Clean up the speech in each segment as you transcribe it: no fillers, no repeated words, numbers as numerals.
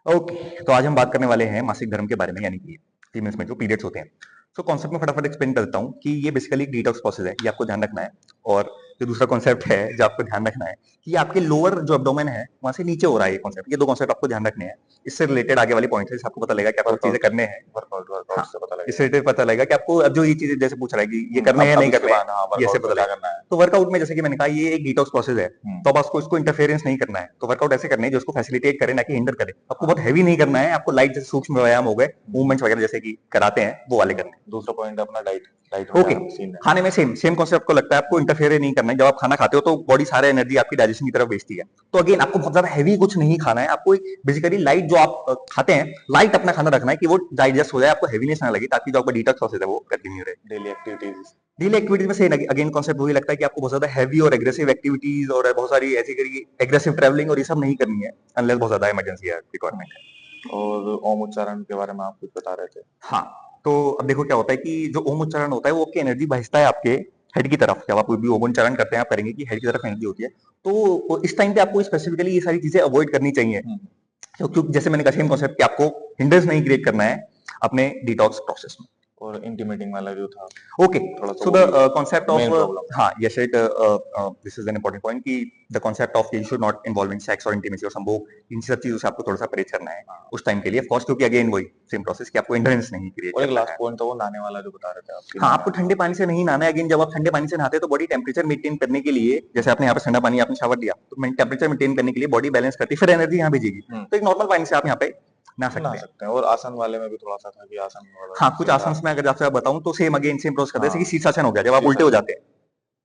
Okay, तो आज हम बात करने वाले हैं मासिक धर्म के बारे में, यानी कि फीमेल्स में जो पीरियड्स होते हैं। सो कॉन्सेप्ट में फटाफट एक्सप्लेन कर देता हूँ कि ये बेसिकली एक डिटॉक्स प्रोसेस है, ये आपको ध्यान रखना है। और जो दूसरा कॉन्सेप्ट है जो आपको ध्यान रखना है कि ये आपके लोअर जो एब्डोमेन है वहां से नीचे हो रहा है ये कॉन्सेप्ट। ये दो कॉन्सेप्ट आपको ध्यान रखने हैं। इससे रिलेटेड आगे वाली पॉइंट है, आपको पता लगेगा कि आपको चीजें वर्कआउट करने हैं। वर्कआउट हाँ, वर्कआउट से पता इससे लगेगा। रिलेटेड पता लगेगा कि आपको अब जो ये चीजें जैसे पूछ रहा है कि ये करने हैं अब नहीं इसके करने हैं, बाद हाँ, ये ऐसे वर्कआउट में पता क्या लगेगा। करना है। तो वर्कआउट में जैसे कि मैंने कहा ये एक डिटॉक्स प्रोसेस है, तो अब आपको इसको इंटरफेरेंस नहीं करना है। तो वर्कआउट ऐसे करने हैं जो इसको फैसिलिटेट करे, ना कि हिंडर करे। आपको बहुत हैवी नहीं करना है, आपको लाइट जैसे सूक्ष्म व्यायाम हो गए, मूवमेंट्स वगैरह जैसे कि कराते हैं वो वाले करने हैं। दूसरा पॉइंट अपना डाइट डाइट में ओके, क्या सीन है। खाने में सेम सेम कॉन्सेप्ट को लगता है, आपको इंटरफेयर नहीं करना है। जब आप खाना खाते हो तो बॉडी सारा एनर्जी आपकी डाइजेशन की तरफ भेजती है। तो अगेन आपको बहुत ज्यादा हैवी कुछ नहीं खाना है, आपको बेसिकली लाइट जो आप खाते हैं, लाइट अपना खाना रखना है कि वो डाइजेस्ट हो जाए, आपको हैवीनेस ना लगे, ताकि जो आपका डिटॉक्स प्रोसेस है वो कंटिन्यू रहे। Daily activities. डेली एक्टिविटीज में से अगेन कॉन्सेप्ट वही लगता है कि आपको बहुत ज्यादा हैवी और एग्रेसिव एक्टिविटीज और बहुत सारी ऐसी एग्रेसिव ट्रैवलिंग और ये सब नहीं करनी है, अनलेस बहुत ज्यादा इमरजेंसी है, रिक्वायरमेंट है। और ओम उच्चारण के बारे में आप कुछ बता रहे थे। हाँ, तो अब देखो क्या होता है कि जो ओम उच्चारण होता है वो आपकी एनर्जी भेजता है आपके हेड की तरफ। जब आप कोई भी ओम उच्चारण करते हैं, आप करेंगे कि हेड की तरफ एनर्जी होती है। तो इस टाइम पे आपको स्पेसिफिकली ये सारी चीजें अवॉइड करनी चाहिए, क्योंकि जैसे मैंने कहा सेम कॉन्सेप्ट कि आपको हिंड्रेंस नहीं क्रिएट करना है अपने डिटॉक्स प्रोसेस में। और इंटीमेटिंग वाला जो था Okay, थोड़ा सा so वो the भी concept of मेन प्रॉब्लम है। हाँ, yes, this is an important point कि the concept of you should not involve in sex or intimacy और संभोग, इन सब चीजों से आपको थोड़ा सा परहेज करना है उस टाइम के लिए, ऑफ कोर्स, क्योंकि अगेन वही सेम प्रोसेस कि आपको इंड्योरेंस नहीं क्रिएट और एक करना लास्ट है। पॉइंट था वो नहाने वाला जो बता रहे थे आप कि हाँ, नहाने आपको ठंडे पानी से नहीं नहाना है। अगेन जब आप ठंडे पानी से नहाते हैं तो बॉडी टेम्परेचर मेंटेन करने के लिए, जैसे आपने यहाँ पे ठंडा पानी आपने शावर लिया तो टेम्परेचर मेंटेन करने के लिए बॉडी बैलेंस करती है, फिर एनर्जी यहाँ भेजेगी। तो एक नॉर्मल पानी से आप यहाँ पे नहा नहा सकते हैं। सकते हैं। और आसन वाले में भी थोड़ा सा था कि आसन वाला हाँ, कुछ सीन था। आसन्स में अगर आपसे बताऊं तो सेम अगेन सेम प्रोसेस करते हैं, जैसे कि हाँ, शीर्षासन हो गया, जब आप उल्टे हो शीर्षासन जाते हैं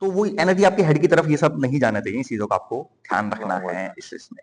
तो वो एनर्जी आपके हेड की तरफ ये सब नहीं जाना चाहिए। इन चीजों का आपको ध्यान थोड़ा रखना अवॉइड है करना। इस इसमें।